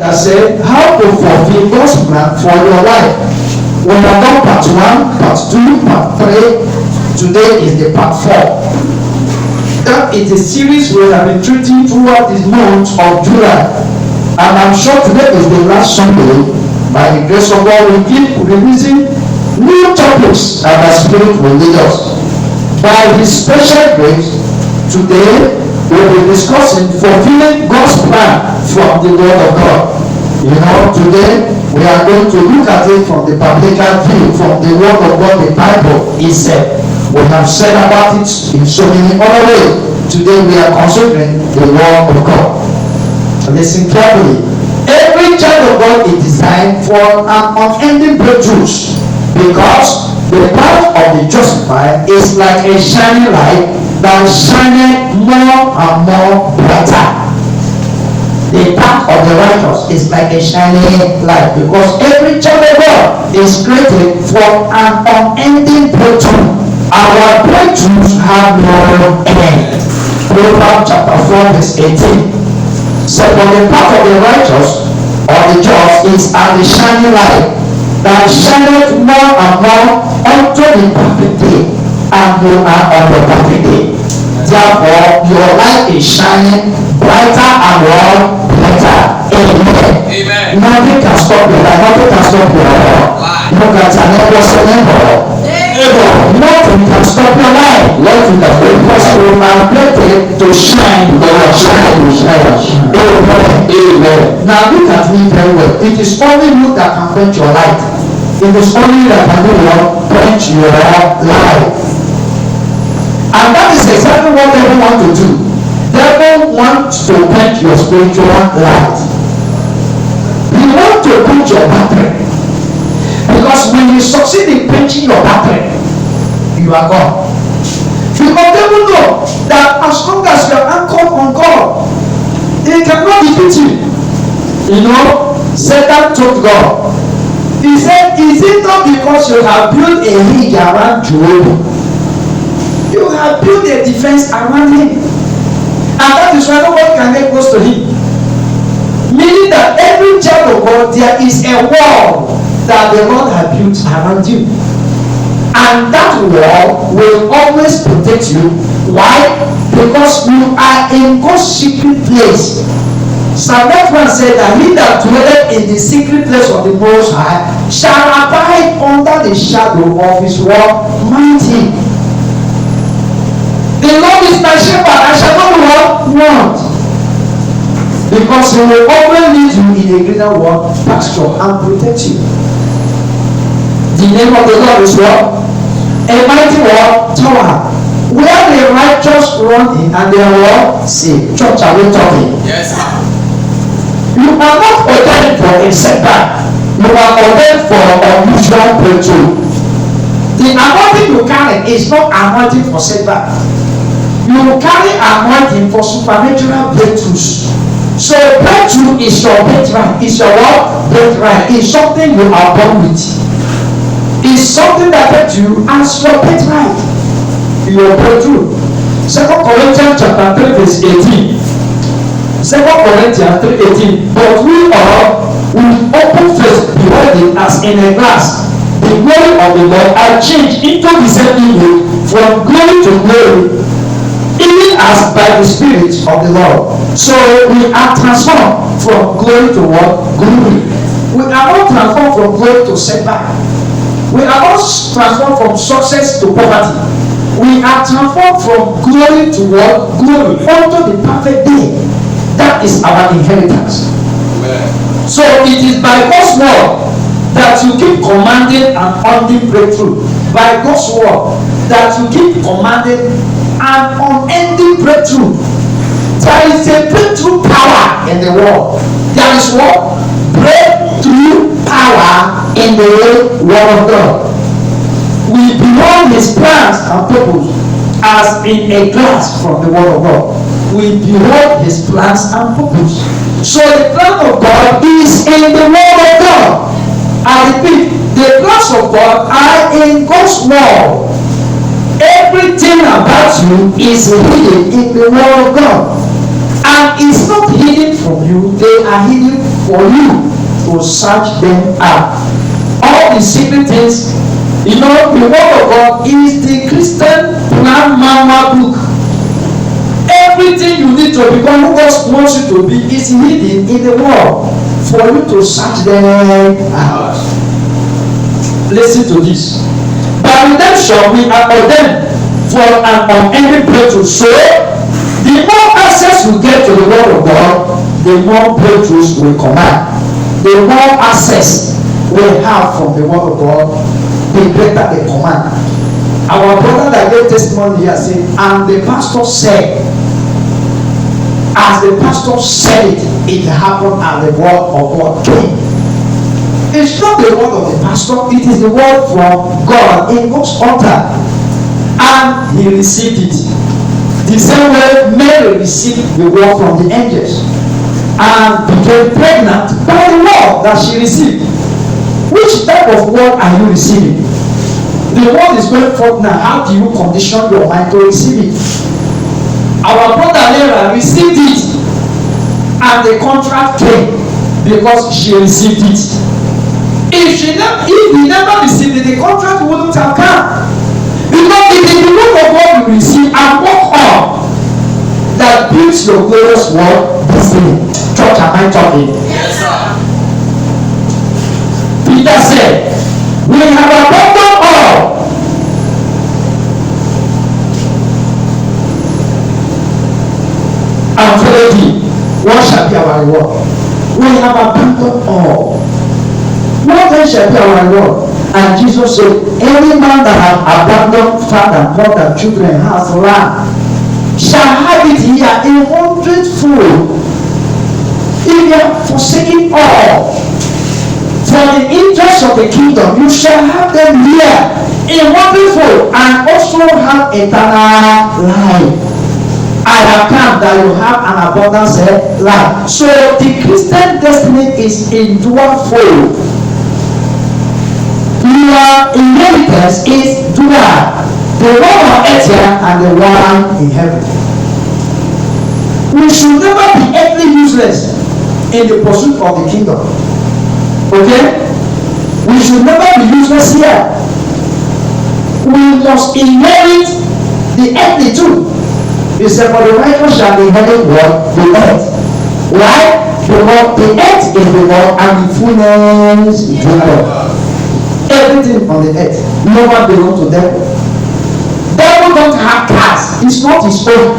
that said how to fulfill God's plan for your life. We have done part 1, part 2, part 3. Today is the part 4. That is the series we have been treating throughout this month of July. And I'm sure today is the last Sunday. By the grace of God, we keep releasing new topics and the Spirit will lead us. By His special grace, today we'll be discussing fulfilling God's plan from the Word of God. You know, today we are going to look at it from the biblical view, from the Word of God, the Bible itself. We have said about it in so many other ways. Today we are considering the Word of God. Listen carefully. Every child of God is designed for an unending breakthroughs, because the path of the justified is like a shining light that shines more and more brighter. The path of the righteous is like a shining light, because every child of God is created for an unending breakthrough. Our breakthroughs have no end. Proverbs chapter 4 verse 18. So for the path of the righteous or the just is as the shining light that shineth more and more unto the perfect day, and you are on the perfect day. Therefore your light is shining brighter and more brighter. Amen. Nothing can stop your light. Nothing can stop your light. No can nothing can stop your life. Nothing can stop because you are created to shine. Amen. Now look at me very well. It is only you that can quench your light. It is only you that can do what? Quench your light. And that is exactly what devil want to do. Devil wants to quench your spiritual light. He wants to quench your battery. Because when you succeed in quenching your battery, you are gone. Because devil know that as long as you are anchored on God, he cannot defeat you. You know, Satan told God, he said, is it not because you have built a ring around Job? You have built a defense around him. And that is why nobody can get close to him. Meaning that every child of God, there is a wall that the Lord has built around you. And that wall will always protect you. Why? Because you are in God's secret place. Psalm 1 said that he that dwelleth in the secret place of the Most High shall abide under the shadow of his mighty. The Lord is my shepherd, I shall not want. Because he will always lead you in a greener pasture and protect you. The name of the Lord is what? A mighty tower. Where the righteous run in and they are saved. Church, are we talking? Yes, sir. You are not ordained for a setback. You are ordained for unusual breakthrough. The anointing you carry is not anointing for setback. You carry anointing for supernatural breakthroughs. So breakthrough is your birthright. It's your what? Birthright. It's something you are born with. It's something that affects you as your birthright. Your breakthrough. 2 Corinthians chapter 3 verse 18. 2 Corinthians 3:18. But we are with open face beholding as in a glass the glory of the Lord are changed into the same image from glory to glory, even as by the Spirit of the Lord. So we are transformed from glory to what? Glory. We are not transformed from glory to setback. We are not transformed from success to poverty. We are transformed from glory to what? Glory. Unto the perfect day. That is our inheritance. Amen. So it is by God's word that you keep commanding an unending breakthrough. By God's word that you keep commanding an unending breakthrough. There is a breakthrough power in the world. There is what? Breakthrough power in the word of God. We behold his plans and purpose as in a glass from the word of God. We behold his plans and purpose. So the plan of God is in the word of God. I repeat, the plans of God are in God's word. Everything about you is hidden in the word of God. And it's not hidden from you, they are hidden for you to search them out. All the secret things, the word of God is the Christian plan manual book. Everything you need to become who God wants you to be is hidden in the word for you to search them out. Listen to this. By redemption, we are ordained for an unending breakthrough. So, the more access you get to the word of God, the more breakthroughs we command. The more access we have from the word of God, the better the command. Our brother that gave testimony here said, and the pastor said, as the pastor said it happened, and the word of God came. It's not the word of the pastor, it is the word from God in God's altar, and he received it. The same way Mary received the word from the angels and became pregnant by the word that she received. Which type of word are you receiving? The word is going forth now. How do you condition your mind to receive it? Our brother Lera received it, and the contract came because she received it. If he never received it, the contract wouldn't have come. Because it is the word of God you receive and walk on that builds your glorious word destiny. Church, am I talking? Yes, sir. Peter said, we have abandoned all. And followed him. What shall be our reward? We have abandoned all. What then shall be our reward? And Jesus said, any man that hath abandoned father, mother, children, house, land, shall have it here a hundredfold. If you have forsaken all for the interest of the kingdom, you shall have them here a hundredfold, and also have eternal life. I have come that you have an abundance of life. So the Christian destiny is in dual-fold. Your inheritance is dual, the one on earth here and the one in heaven. We should never be earthly useless in the pursuit of the kingdom. Okay? We should never be useless here. We must inherit the earthly too. He said, for the righteous shall inherit what? The earth. Why? Because the earth is the Lord and the fullness thereof. Everything on the earth, no one belongs to them. Devil don't have cars, it's not his own.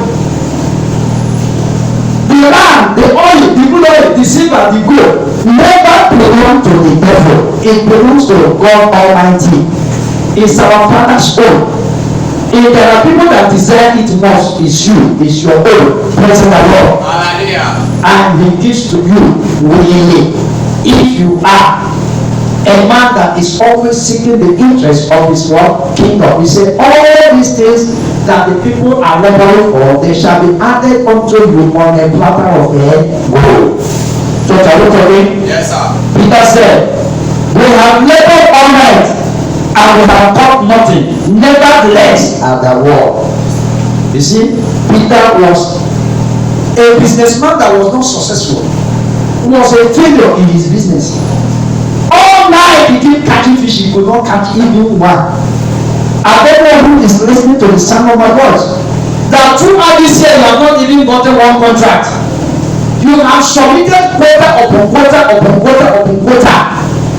The land, the oil, the good oil, the silver, the gold never belong to the devil. It belongs to God Almighty. It's our Father's own. If there are people that desire it most, it's you, it's your own. Praise the Lord. Hallelujah. And he gives to you willingly. If you are a man that is always seeking the interest of his kingdom. He said, all these things that the people are laboring for, they shall be added unto you on a platter of gold. Church, are you talking? Yes, sir. Peter said, we have labored all night and we have taught nothing. Nevertheless, at the war. You see, Peter was a businessman that was not successful. He was a failure in his business. All night he kept catching fish, he could not catch even one. I don't know who is listening to the sound of my voice. That throughout this year you have not even gotten one contract. You have submitted quota upon quota upon quota upon quota.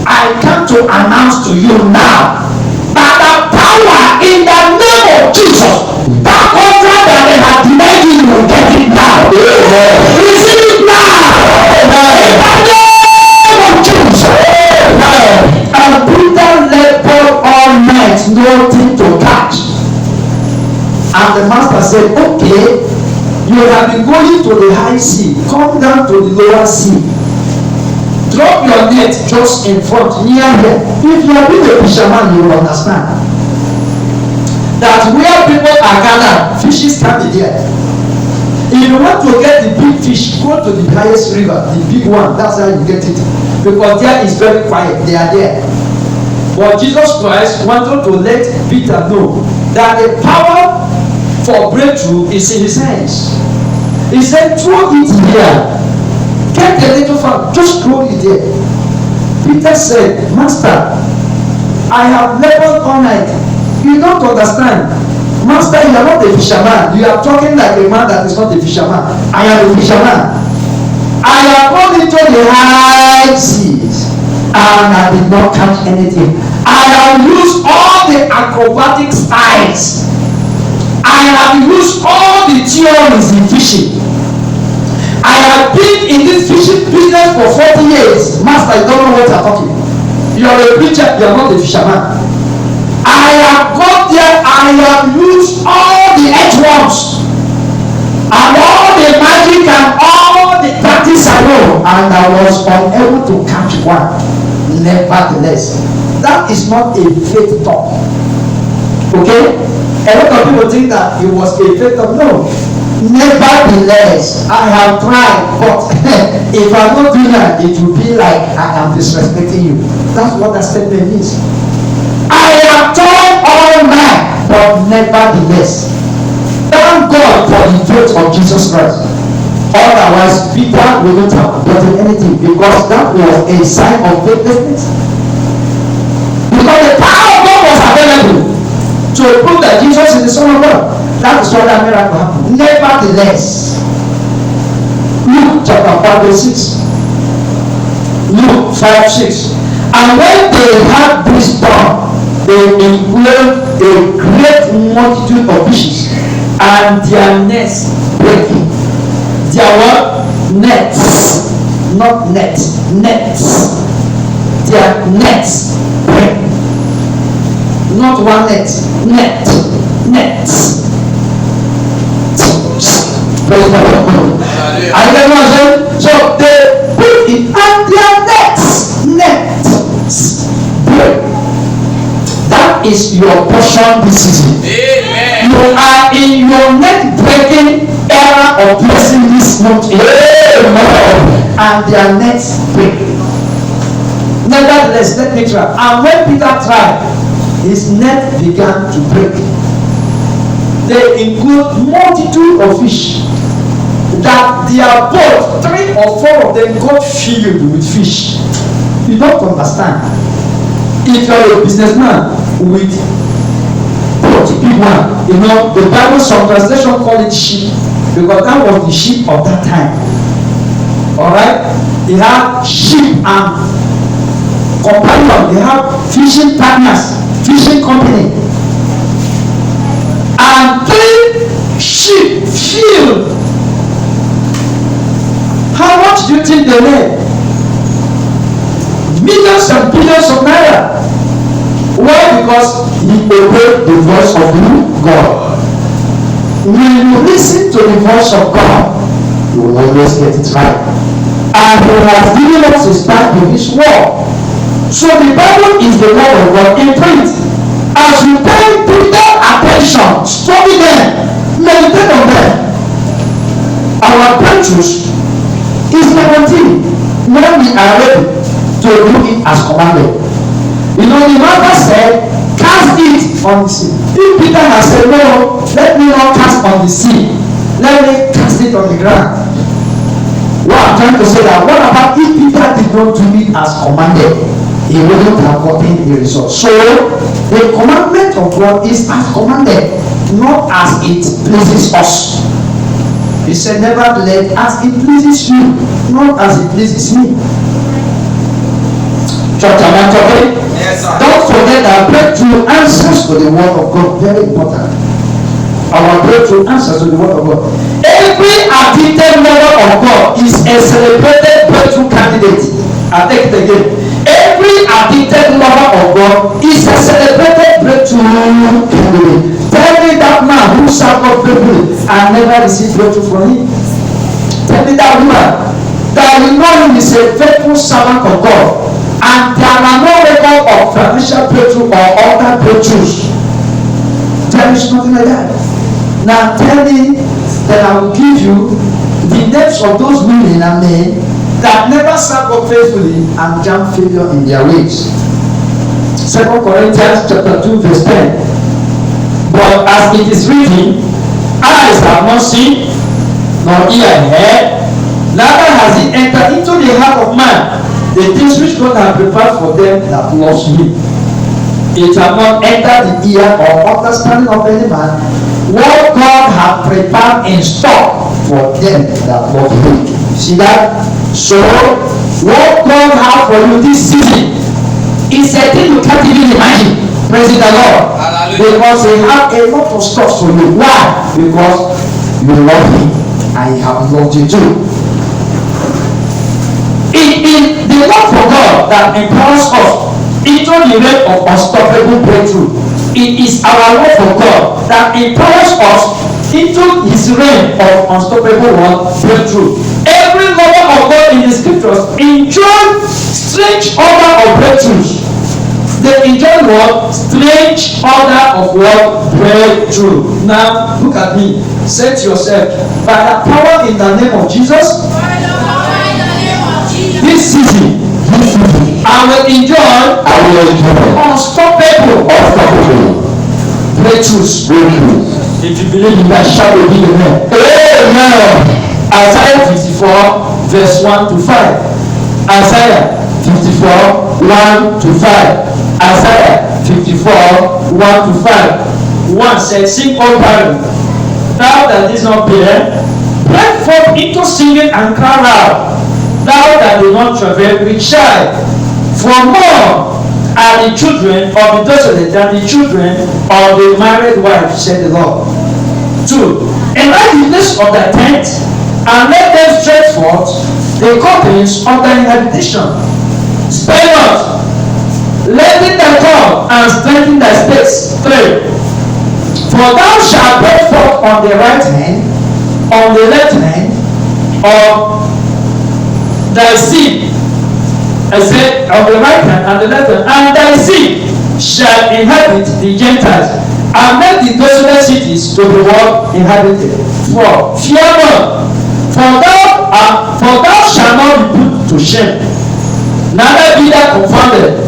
I come to announce to you now that the power in the name of Jesus, that contract that they have denied you, you will get it now. Receive it now. In the name of Jesus. And Peter labored all night, nothing to catch. And the master said, okay, you have been going to the high sea, come down to the lower sea. Drop your net just in front, near here. If you have been a fisherman, you will understand that where people are gathered, fishes can be there. If you want to get the big fish, go to the highest river, the big one. That's how you get it. Because there is very quiet. They are there. But Jesus Christ wanted to let Peter know that the power for breakthrough is in his hands. He said, throw it here. Get Get a little fan, just throw it there. Peter said, Master, I have labored all night. You don't understand. Master, you are not a fisherman. You are talking like a man that is not a fisherman. I am a fisherman. I have gone into the high seas and I did not catch anything. I have used all the acrobatic styles. I have used all the theories in fishing. I have been in this fishing business for 40 years. Master, you don't know what you are talking. You are a preacher, you are not a fisherman. I have got there, I have used all the earthworms and all the magic and all the practice I know, and I was unable to catch one. Nevertheless, that is not a faith talk. Okay? A lot of people think that it was a faith talk. No. Nevertheless, I have tried, but if I'm not doing that, it will be like I am disrespecting you. That's what that statement means. I have tried all night, but nevertheless, thank God for the faith of Jesus Christ. Otherwise, Peter wouldn't have gotten anything, because that was a sign of faithlessness. Because the power of God was available to prove that Jesus is the Son of God. That is why that miracle happened. Nevertheless, Luke chapter 5 verse 6. Luke 5:6. And when they had this done, they employed a great multitude of fishes, and their nets breaking. Their what? Nets. Not net. Nets. Their nets breaking. Not one net. Net. Nets. Praise the Lord. I get what I'm saying? So they put it, and their nets. Nets break. That is your portion this season. Amen. You are in your net breaking era of blessing this month. Amen. And their nets break. Nevertheless, let me try. And when Peter tried, his net began to break. They include multitude of fish, that their boat, 3 or 4 of them got filled with fish. You don't understand. If you are a businessman with boat, big one, you know, the Bible, some translation call it ship, because that was the ship of that time. Alright? They have ship and companion, they have fishing partners, fishing company. And 3 ship filled. How much do you think they made? Millions and billions of naira. Why? Because he obeyed the voice of God. When you listen to the voice of God, you will always get it right. And he has given us his back in his word. So the Bible is the word of God in print. As you pay prudent attention, study them, meditate on them. Our breakthroughs is guaranteed when we are ready to do it as commanded. You know, the Bible said, cast it on the sea. If Peter has said, no, let me not cast on the sea, let me cast it on the ground. What I'm trying to say that, what about if Peter did not do it as commanded? He wouldn't have gotten the result. So, the commandment of God is as commanded, not as it pleases us. He said, nevertheless, as it pleases you, not as it pleases me. Church, am I talking? Yes, sir. Don't forget that breakthrough answers to the word of God. Very important. Our breakthrough answers to the word of God. Every addicted lover of God is a celebrated breakthrough candidate. I'll take it again. Every addicted lover of God is a celebrated breakthrough candidate. Tell me that man who served God faithfully and never received breakthrough from him. Tell me that woman that you know him is a faithful servant of God, and there are no record of financial breakthrough or other breakthroughs. There is nothing like that. Now tell me that I will give you the names of those women and men that never served God faithfully and jam failure in their ways. 2 Corinthians chapter 2 verse 10. But as it is written, eyes have not seen, nor ear heard, neither has it entered into the heart of man the things which God has prepared for them that loves him. It has not entered the ear or understanding of any man what God has prepared in store for them that love him. See that? So, what God has for you this season is a thing you can't even imagine. Praise the Lord. Hallelujah. Because He has a lot of stuff for you. Why? Because you love Him and He has loved you too. It is the love for God that empowers us into the realm of unstoppable breakthrough. It is our love for God that empowers us into His realm of unstoppable breakthrough. Every lover of God in the scriptures enjoy strange order of breakthroughs. They enjoy what? Strange order of what? Breakthrough. Now look at me. Say to yourself, by the power in the name of Jesus, this season I will enjoy unstoppable breakthroughs. If you believe in that, shout with me, amen. Amen. Isaiah 54 verse 1 to 5. Isaiah 54 1 to 5. Isaiah 54 1 to 5. 1 says, sing, O barren, thou that didst not bear, break forth into singing and cry loud, thou that did not travail with child. For more are the children of the desolate than the children of the married wife, said the Lord. 2. Enlarge the place of thy tent, and let them stretch forth the curtains of thy habitation. Spare not, lengthen thy cord and strengthen thy space. 3. For thou shalt break forth on the right hand, on the left hand of thy seed. I said, on the right hand and the left hand, and thy seed shall inhabit the Gentiles, and make the desolate cities to be what? Inhabited. 4. Fear not, for thou shalt not be put to shame, neither be thou confounded.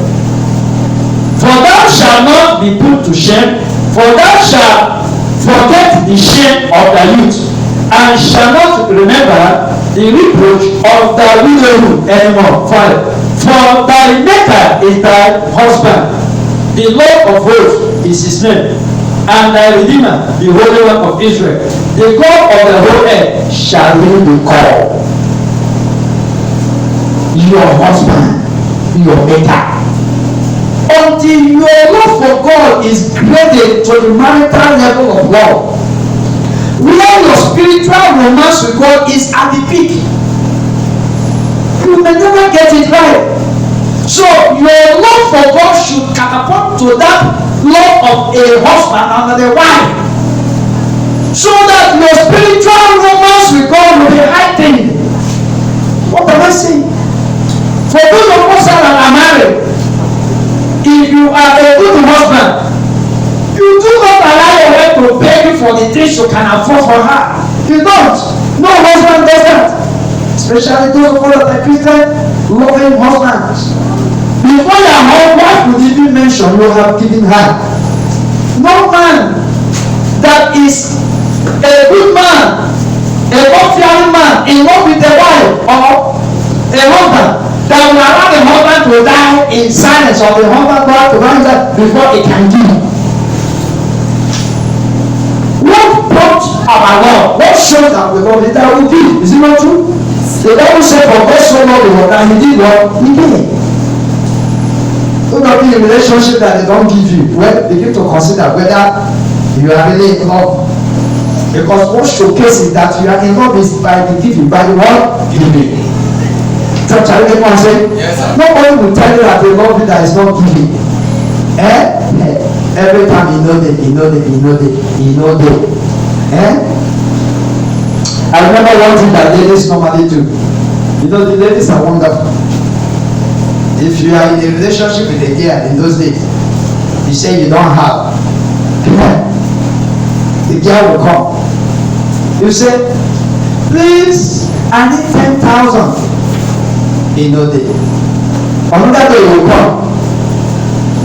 For thou shalt not be put to shame, for thou shalt forget the shame of thy youth, and shall not remember the reproach of thy widowhood anymore. 5. For thy Maker is thy husband, the Lord of hosts is his name, and thy Redeemer, the Holy One of Israel. The God of the whole earth shall he be called. Your husband, your Maker. Until your love for God is graded to the marital level of love, where your spiritual romance with God is at the peak, you may never get it right. So your love for God should catapult to that love of a husband and a wife, so that your spiritual romance with God will be heightened. What am I saying? For those of us that are married, if you are a good husband, you do not allow your wife to beg you for the things you can afford for her. You don't. No husband does that. Especially those of us that are Christian, loving husbands. Before your wife would even mention, you have given her. No man that is a good man, a God-fearing man, in love with a wife or a husband, that will allow the husband to die in silence, or the husband to die before he can give. What brought our Lord? What shows that we love it that we give? Is it not true? The Bible said, for God so loved the world, and he did what? He gave. Don't be in a relationship that they don't give you. Well, begin to consider whether you are really in love. Because what showcases that you are in love is by the giving, by the what? Giving. Church, are you getting what I'm saying? Yes, sir. Nobody will tell you that they love you that is not giving. Every time he knows it. I remember one thing that ladies normally do. You know, the ladies are wonderful. If you are in a relationship with a girl in those days, you say you don't have, the girl will come. You say, please, I need 10,000. In no day. Another day will come.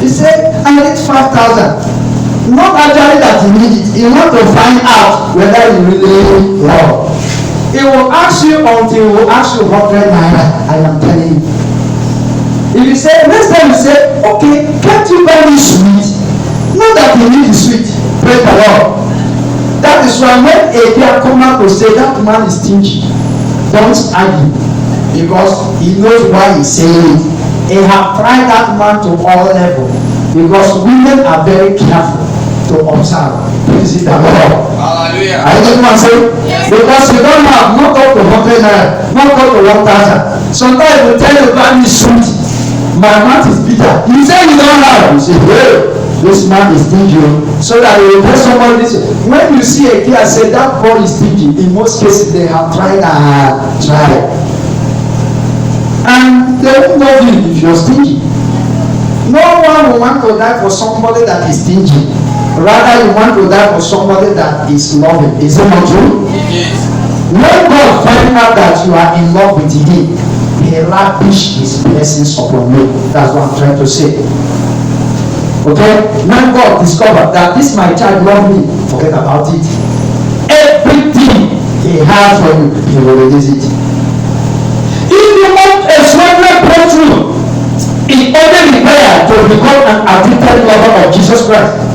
You say, I need 5,000. Not actually that you need it. You want to find out whether you really love. He will ask you until he will ask you 100 naira. I am telling you. If you say, next time you say, okay, can't you buy me sweet? Not that you need the sweet. Praise the Lord. That is why when a dear come out to say that man is stingy, don't argue. Because he knows why he's saying it. He have tried that man to all levels. Because women are very careful to observe. Praise the Lord. Hallelujah. I just want to say, because you don't have not up to 100 naira, not up to 1,000. Sometimes you tell you buy me sweet. My mouth is bitter. You say you don't have. You say, hey, this man is stingy. So that you will tell somebody this. When you see a kid say that boy is stingy, in most cases they have tried and tried. And they won't love you if you're stingy. No one will want to die for somebody that is stingy. Rather, you want to die for somebody that is loving. Is it not true? Yes. When God finds out that you are in love with Him, He lavishes His blessings upon you. That's what I'm trying to say. Okay? When God discovered that this my child loves me, forget about it. Everything He has for you, He will release it. If you want a sweater breakthrough, it only required to become an addicted lover of Jesus Christ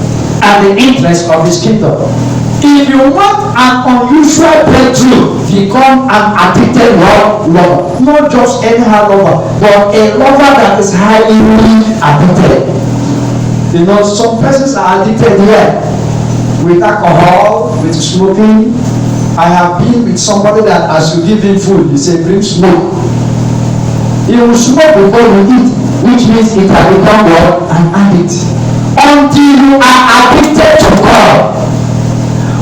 and the interest of His kingdom. If you want an unusual breakthrough, become an addicted lover. Not just anyhow lover, but a lover that is highly addicted. You know, some persons are addicted here with alcohol, with smoking. I have been with somebody that as you give him food, he say, bring smoke. He will smoke before you eat, which means it has become an addict. Until you are addicted to God,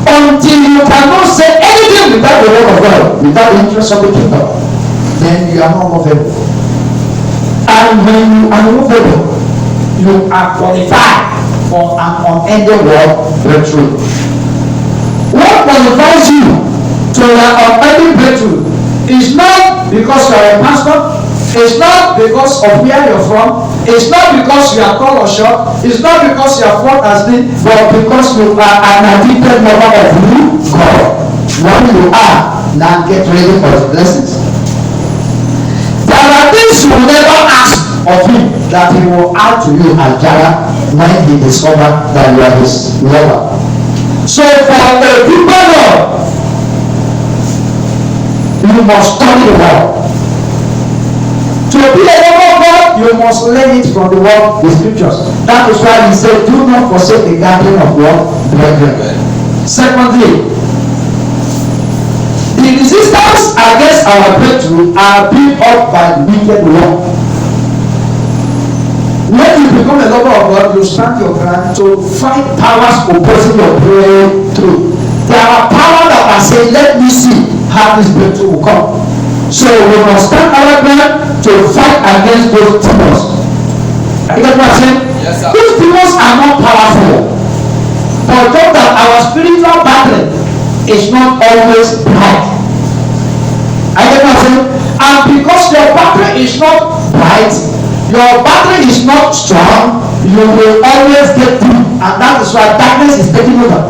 until you cannot say anything without the word of God, without the interest of the kingdom, then you are not movable. And when you are movable, you are qualified for an unending world breakthrough. What qualifies you to an unending breakthrough is not because you are a pastor. It's not because of where you're from. It's not because you are tall or short. It's not because you are fat as me, but because you are an addicted lover of who? God. When you are, now get ready for the blessings. There are things you will never ask of Him that He will add to you as Jara when He discovers that you are His lover. So for a deeper love, you must study the word. To be a lover of God, you must learn it from the word, the scriptures. That is why He said, do not forsake the gathering of what? Brethren. Secondly, the resistance against our breakthrough are built up by the wicked one. When you become a lover of God, you stand your ground to fight powers opposing your breakthrough. There are powers that are saying, let me see how this breakthrough will come. So we must stand our ground to fight against those demons. Are you get what I'm saying? Yes, sir. Those demons are not powerful. But just that our spiritual battle is not always bright. Are you get what I'm saying? And because your battle is not bright, your battle is not strong, you will always get through. And that is why darkness is taking over.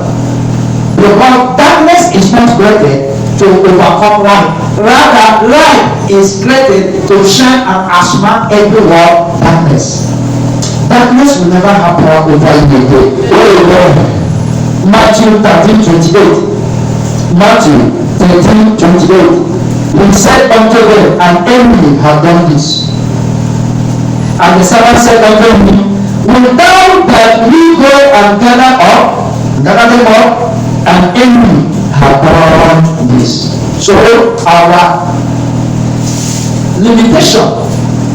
Because darkness is not created to overcome light. Rather, light is created to shine and asthma everywhere darkness. Darkness will never have power over you again. Matthew 13:28. Matthew 13:28. He said unto them, an enemy have done this. And the servant said unto him, will thou that we go and gather them up? An enemy have done this. So our limitation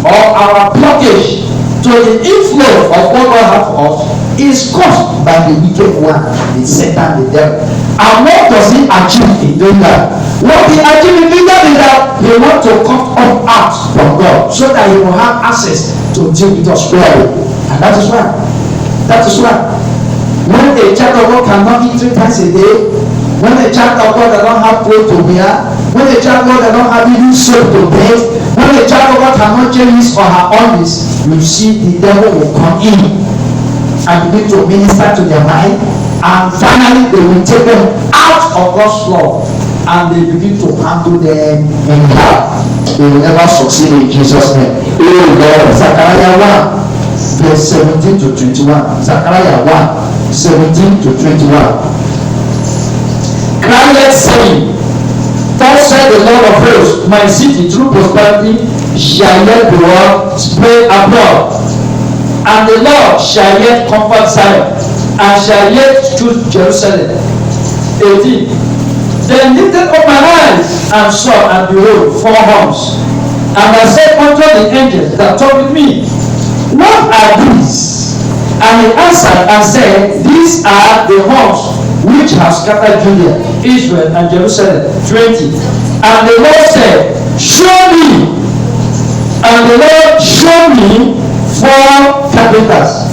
or our blockage to the inflow of what God has for us is caused by the wicked one, the Satan, the devil. And what does he achieve in doing that? What he achieves in doing that is that he wants to cut us out from God so that he will have access to deal with us well. And that is why. That is why. When a child of God cannot eat 3 times a day, when a child of God does not have clothes to wear, when a child of God does not have even soap to bathe, when a child of God cannot change his or her undies, you see the devil will come in and begin to minister to their mind, and finally they will take them out of God's law. and they begin to handle them anyhow. They will never succeed in Jesus' name. Amen. Zechariah 1, verse 17 to 21. Zechariah 1, 17 to 21. Cry yet saying, thus said the Lord of hosts, my city through prosperity shall yet be spread abroad, and the Lord shall yet comfort Zion, and shall yet choose Jerusalem. 18. Then lifted up my eyes and saw, and behold, 4 horns. And I said unto the angels that talked with me, what are these? And he answered and said, these are the horns which have scattered Judea, Israel, and Jerusalem. 20. And the Lord said, show me. And the Lord showed me 4 carpenters.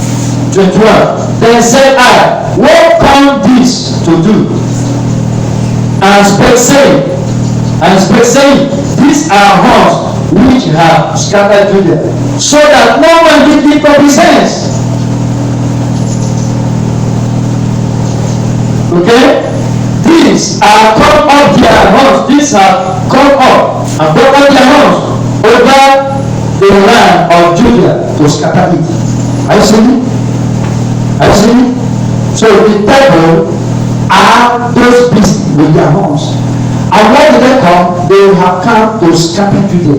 21. Then said I, what come this to do? And spake saying, these are horns which have scattered Judea, so that no one will lift up his hands. Okay? These are come up their horns. These are come up and brought up their horns over the land of Judah to scatter it. Are you seeing it? Are you seeing it? So the devil are those beasts with their horns. And when they come, they have come to scatter Judah.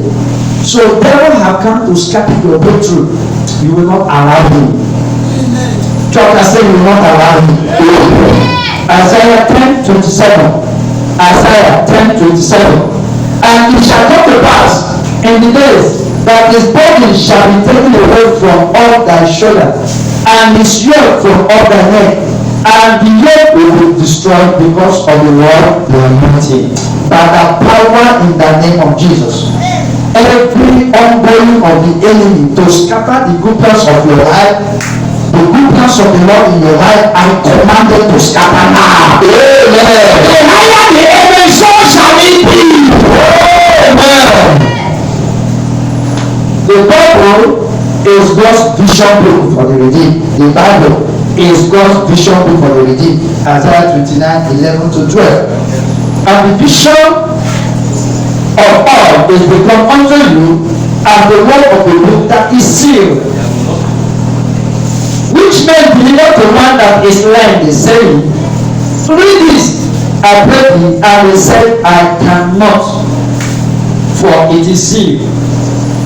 So devil have come to scatter your breakthrough. You will not allow him. Church, I say you will not allow him. Isaiah 10:27. Isaiah 10:27. And it shall come to pass in the days that his burden shall be taken away from all thy shoulder, and his yoke from all thy neck, and the yoke will be destroyed because of the word they are anointing. By the power in the name of Jesus, every ongoing of the enemy to scatter the good plans of your life, the good plans of the Lord in your life, I command them to scatter now. Amen. The higher the enemy, so shall it be. Amen. The Bible is God's vision book for the redeemed. The Bible is God's vision book for the redeemed. Isaiah 29:11 to 12. And the vision of all is become unto you as the word of the book that is sealed, which men deliver to one that is learned, saying, read this, I pray thee. And he said, I cannot, for it is sealed.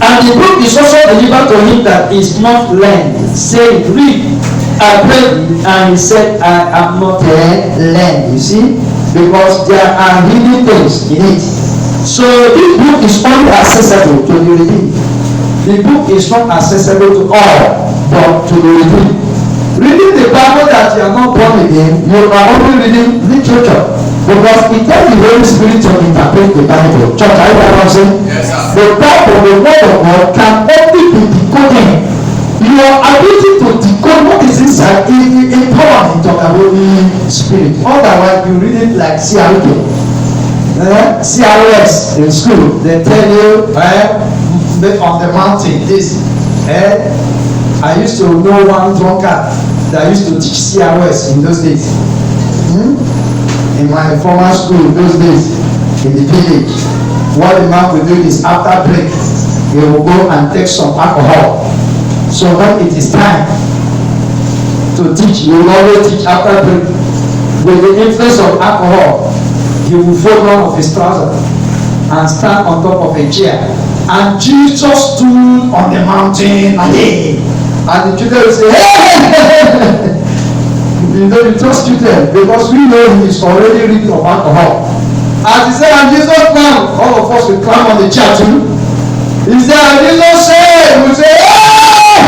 And the book is also delivered to him that is not learned, saying, read, I pray thee. And he said, I am not learned. You see, because there are hidden things in it. So this book is only accessible to the redeemed. The book is not accessible to all, but to the redeemed. Reading the Bible that you are not born again, you are only reading literature, because it tells the Holy Spirit to interpret the Bible. Church, are you know what I'm saying? Yes, sir. The Bible, the word of God, can only be decoded. Your ability to decode what is inside is empowerment of the Holy Spirit. Otherwise, you read it like CRK. CRS in school, they tell you on the mountain this. I used to know one drunkard that used to teach CRS in those days. In my former school in those days, in the village, what the man will do is after break, he will go and take some alcohol. So when it is time to teach, he will always teach after break. With the influence of alcohol, he will fold one of his trousers and stand on top of a chair. And Jesus stood on the mountain and the children will say, hey! You know, you trust children because we know he is already rid of alcohol. As he said, and Jesus now, all of us will climb on the chair too. He said, and Jesus said, we say, hey!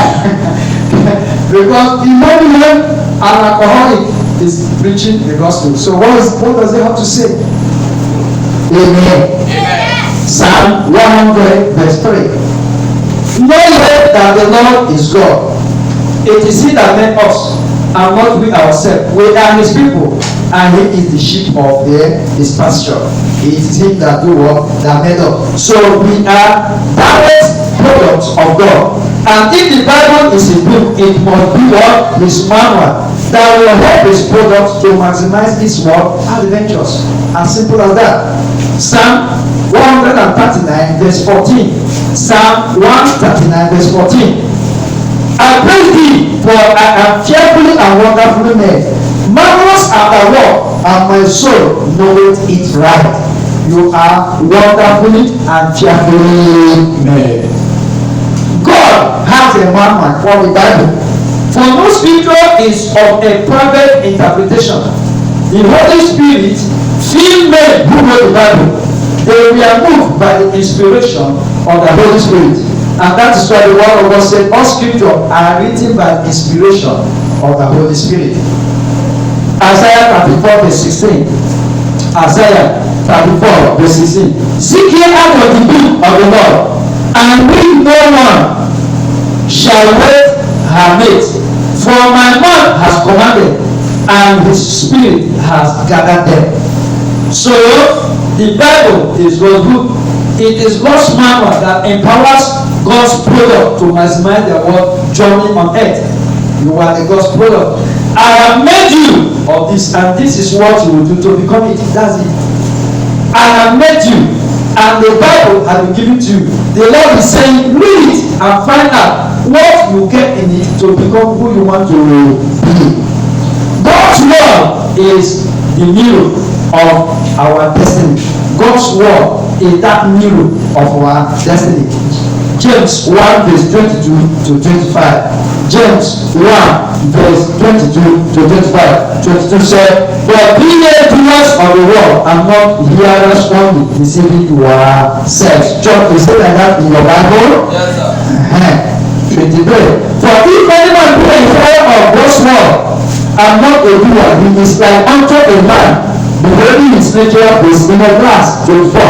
Because the moment when an alcoholic is preaching the gospel. So what does he have to say? Amen. Psalm 100 verse 3. Know ye that the Lord is God. It is he that made us, and not we ourselves. We are his people, and he is the sheep of his pasture. It is him that do what? That made us. So we are direct products of God. And if the Bible is a book, it must be what? His manual. that will help his product to maximize its work adventures. As simple as that. Psalm 139 verse 14. Psalm 139 verse 14. I praise thee, for I am fearfully and wonderfully made. Marvelous are thy work, and my soul knoweth it right. You are wonderfully and fearfully made. God has a manual for the Bible. For no scripture is of a private interpretation. The Holy Spirit filled men who wrote the Bible. They were moved by the inspiration of the Holy Spirit. And that is why the word of God said all scripture are written by inspiration of the Holy Spirit. Isaiah 34 verse 16. Isaiah 34 verse 16. Seek ye out of the book of the Lord, and read no one shall wait her mate. For my mouth has commanded, and his spirit has gathered them. So the Bible is God's book. It is God's manual that empowers God's product to maximize their work journey on earth. You are the God's product. I have made you of this, and this is what you will do to become it. That's it. I have made you, and the Bible has been given to you. The Lord is saying, read it and find out what you get in it to become who you want to be. God's word is the mirror of our destiny. God's word is that mirror of our destiny. James 1 verse 22 to 25. James 1 verse 22 to 25. 22 said, but be ye doers of the word and not hearers only, deceiving yourselves. John, is it like that in your Bible? Yes, sir. 23. For if anyone be a hearer of God's word and not a doer, he is like unto a man beholding his nature is in a glass. 24.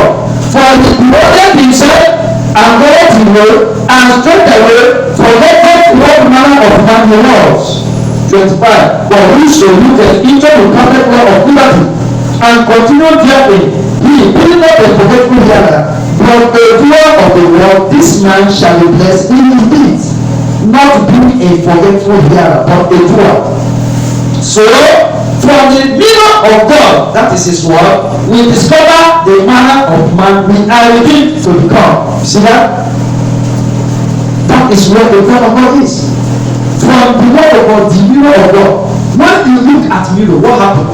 For he beholdeth himself and goeth away, and straightway forgetteth what manner of man he was. 25. But whoso looketh into the perfect law of liberty and continue therein, he being not a forgetful hearer, but a doer of the word, this man shall be blessed in his deeds. Not being a forgetful hearer, but a doer. So, from the mirror of God, that is his word, we discover the manner of man we are looking to become. See that? That is what the word of God is. From the word of God, the mirror of God. When you look at mirror, what happens?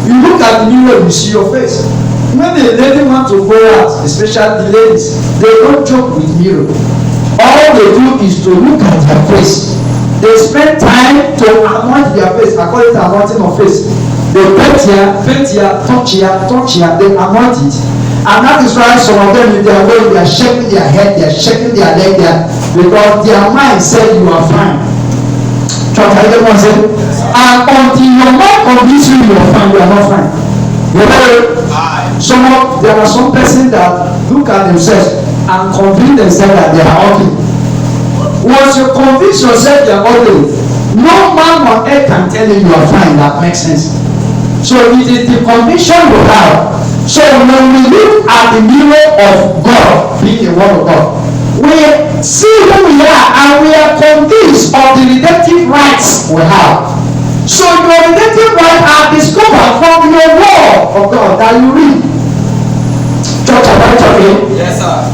You look at the mirror, you see your face. When the lady want to go out, especially the ladies, they don't joke with mirror. All they do is to look at their face. They spend time to anoint their face according to anointing of face. They paint here, touch here, they anoint it. And that is why some of them, if they are going, they are shaking their head, they are shaking their leg there, because their mind said you are fine. And until your mind convinces you you are fine, you are not fine. You know, there are some persons that look at themselves and convince themselves that they are ugly. Once you convince yourself you are ugly, no man on earth can tell you you are fine. That makes sense. So it is the conviction we have. So when we look at the mirror of God, being the word of God, we see who we are and we are convinced of the redemptive rights we have. So your redemptive rights are discovered from your word of God that you read. Church, am I talking? Yes, sir.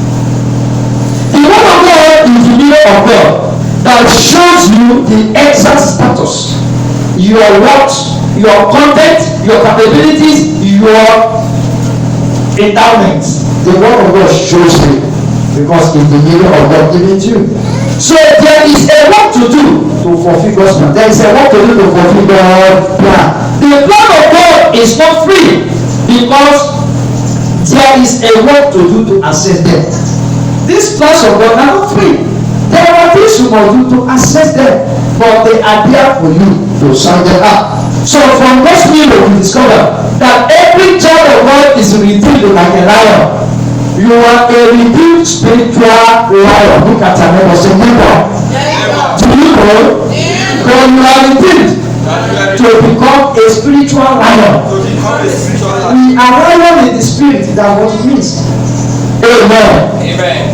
The word of God is the mirror of God that shows you the exact status, your worth, your content, your capabilities, your endowments. The word of God shows you because it's the mirror of God given to you. So there is a work to do to fulfill God's plan. There is a work to do to fulfill God's plan. The plan of God is not free because there is a work to do to access them. These plans of God are not free. There are things you must do to access them, but they are there for you to sign them up. So from God's mirror we discover that every child of God is redeemed like a lion. You are a redeemed spiritual lion. Look at your neighbor, say neighbor. Do you know? But you are redeemed to become a spiritual lion. We are lion in the spirit. That's what it means. Amen. Amen.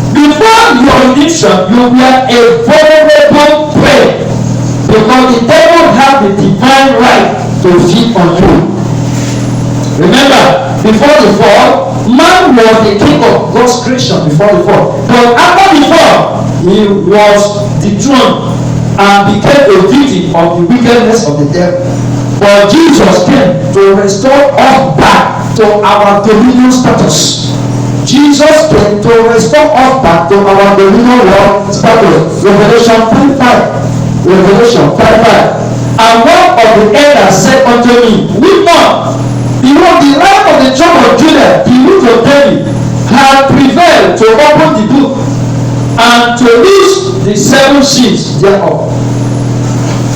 Before your redemption, you were a vulnerable prey because the devil had have the divine right to feed on you. Remember, before the fall, man was the king of God's creation before the fall. But after the fall, he was dethroned and became a victim of the wickedness of the devil. But Jesus came to restore us back to our dominion status. Jesus came to restore us back to our dominion status. Revelation 5:5. Revelation 5:5. And one of the elders said unto me, weep not. Behold, the Lion of the tribe of Judah, the root of David, hath prevailed to open the book and to loose the seven seals thereof.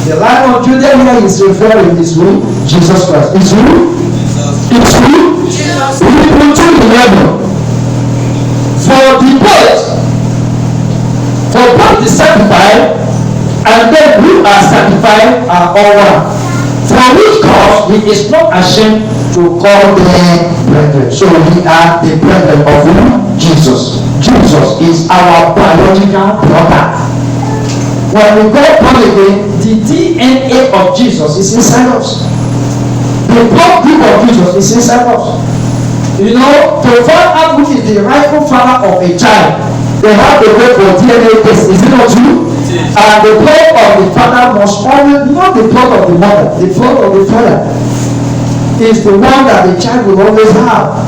The Lion of Judah here is referring is who? Jesus Christ. Is who? It's who? Jesus. Hebrews 2:11. For both the sanctified and them who are sanctified are all one. For which cause he is not ashamed to call them brethren. So we are the brethren of whom? Jesus. Jesus is our biological brother. When we go born again, the DNA of Jesus is inside us. The blood group of Jesus is inside us. You know, to find out who is the rightful father of a child, they have to go for DNA test. Is it not true? And the blood of the father must always, not the blood of the mother, the blood of the father is the one that the child will always have.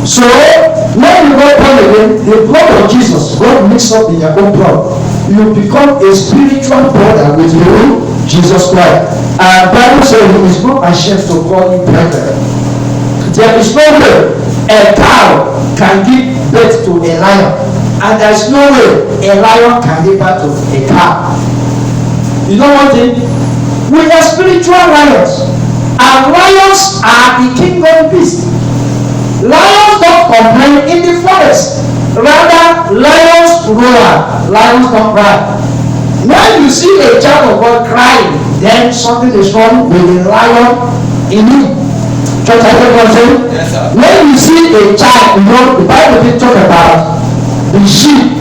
So, when you go born again, the blood of Jesus, God mixed up in your own blood. You become a spiritual brother with you, Jesus Christ. And Bible says he is not ashamed to call him brethren. There is no way a cow can give birth to a lion, and there is no way a lion can give birth to a cow. You know one thing? We are spiritual lions, and lions are the king of beasts. Lions don't complain in the forest. Rather, lions roar. Lions don't cry. When you see a child of God crying, then something is wrong with the lion in him. Church, I think what I'm saying? Yes, sir. When you see a child, you know, the Bible did talk about the sheep.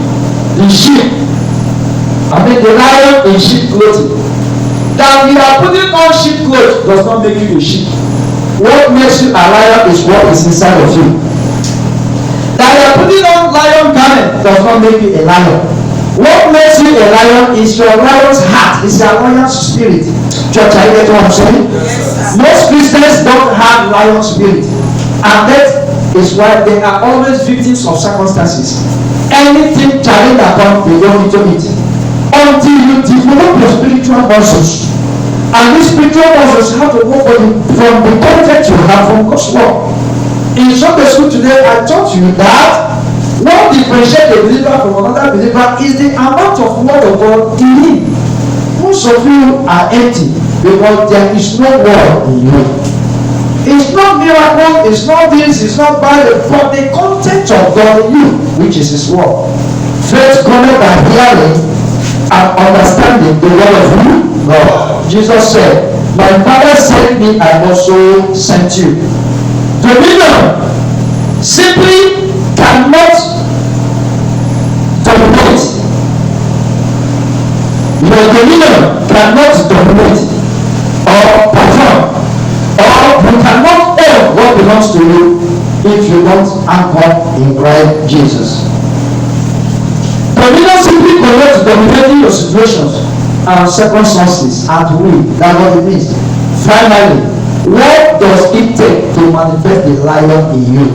I mean, the lion in sheep clothing. That you are putting on sheep clothes does not make you a sheep. What makes you a lion is what is inside of you. That you are putting on lion garment does not make you a lion. What makes you a lion is your lion's heart, is your lion's spirit. Church, I get what I'm saying? Yes, most Christians don't have lion spirit, and that is why they are always victims of circumstances. Anything challenge that comes, they don't into it. Until you develop your spiritual muscles, and these spiritual muscles have to go from the content you have from God's word. In Sunday school today, I taught you that what differentiates a believer from another believer is the amount of word of God in him. Most of you are empty because there is no word in you. It's not miracle, it's not this, it's not bad, but the content of God in you, which is his word. Faith cometh by hearing and understanding the word of who? God. Jesus said, my Father sent me, I also sent you. Dominion simply cannot dominate. Your dominion cannot dominate or perform, or you cannot own what belongs to you if you don't anchor in Christ Jesus. Dominion simply connects to dominating your situations and circumstances and will. That's what it means. Finally, what does it take to manifest the lion in you?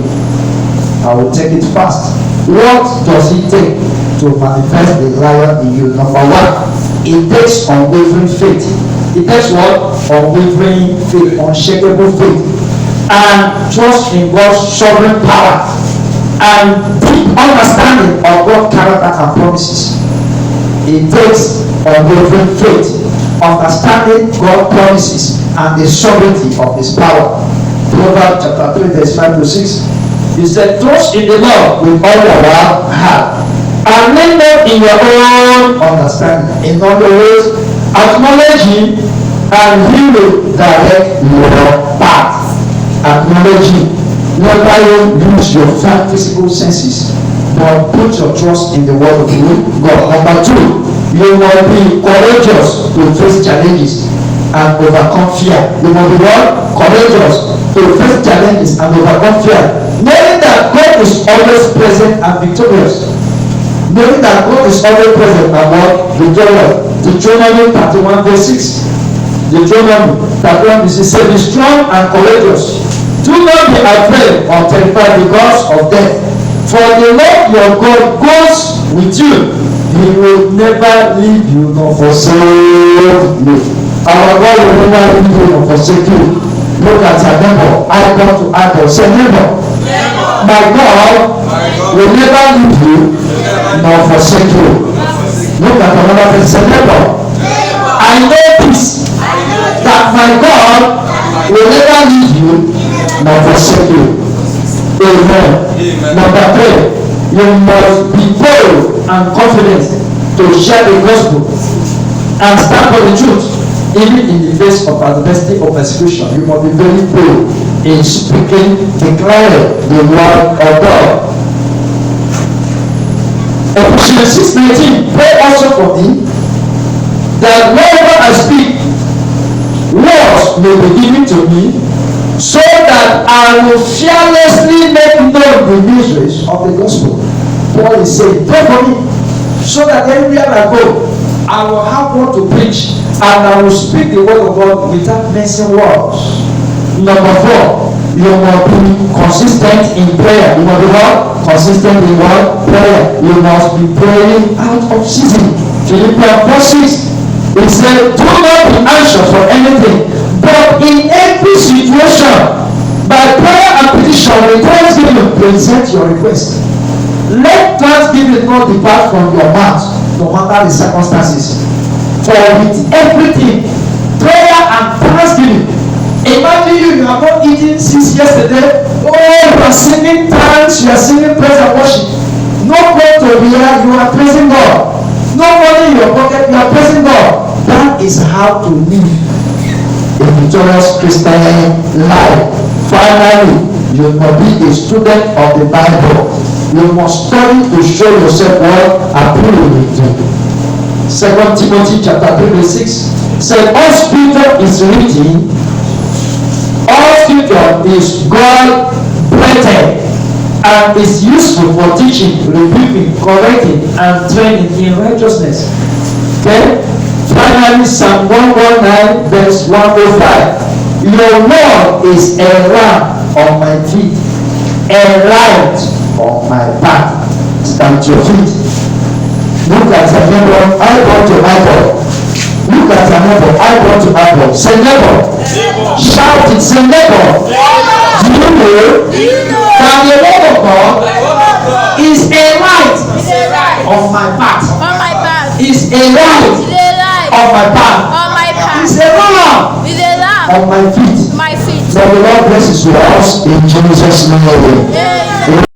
I will take it fast. What does it take to manifest the lion in you? Number one, it takes unwavering faith. It takes what? Unwavering faith, unshakable faith, and trust in God's sovereign power, and deep understanding of God's character and promises. It takes unwavering faith, understanding God's promises and the sovereignty of his power. Proverbs chapter 3 verse 5 to 6. He said, trust in the Lord with all your heart, and lean not in your own understanding. In other words, acknowledge him and he will direct your path. Acknowledge him. Never use your physical senses, but put your trust in the word of God. Number two, you will be courageous to face challenges. and overcome fear. You must be what? Courageous to face challenges and overcome fear. Knowing that God is always present and victorious. Knowing that God is always present and what? Victorious. Deuteronomy 31 verse 6. Deuteronomy 31 verse 6 says, be strong and courageous. Do not be afraid or terrified because of them. For the Lord your God goes with you. He will never leave you nor forsake you. Our God will never leave you nor forsake you. Look at your neighbor, eyeball to eyeball. Say, neighbor, my God will never leave you nor forsake you. Look at another person. Say, neighbor, I know this, that my God will never leave you nor forsake you. Amen. Number 3. You must be bold and confident to share the gospel and stand for the truth, even in the face of adversity or persecution. You must be very bold in speaking, declaring the word of God. Ephesians 6:19. Pray also for me that wherever I speak, words may be given to me, so that I will fearlessly make known the mysteries of the gospel. Paul is saying, pray for me, so that everywhere I go, I will have what to preach, and I will speak the word of God without missing words. Number 4, you must be consistent in prayer. You must be what? Consistent in what? Prayer. You must be praying out of season. Philippians 4:6. It said, do not be anxious for anything, but in every situation, by prayer and petition, with thanksgiving, present your request. Let thanksgiving not depart from your mouth, no matter the circumstances. For with everything, prayer and thanksgiving. Imagine you have not eaten since yesterday. Oh, you are singing thanks, you are singing praise and worship. No God to be here, you are praising God. No money in your pocket, you are praising God. That is how to live a victorious Christian life. Finally, you must be a student of the Bible. You must study to show yourself what approved. 2 Timothy chapter 3 verse 6 said, all scripture is written, all scripture is God breathed and is useful for teaching, rebuking, correcting, and training in righteousness. Okay? Finally, Psalm 119 verse 105. Your word is a lamp on my feet, a light on my path. Stand to your feet. Look at your neighbor, eyeball to eyeball. Look at your neighbor, eyeball to eyeball. Say neighbor. Shout it, say neighbor. Do you know that the word of God is a light on my path? Is a light on my path. Is a lamp on my feet. May the Lord bless his house in Jesus' name.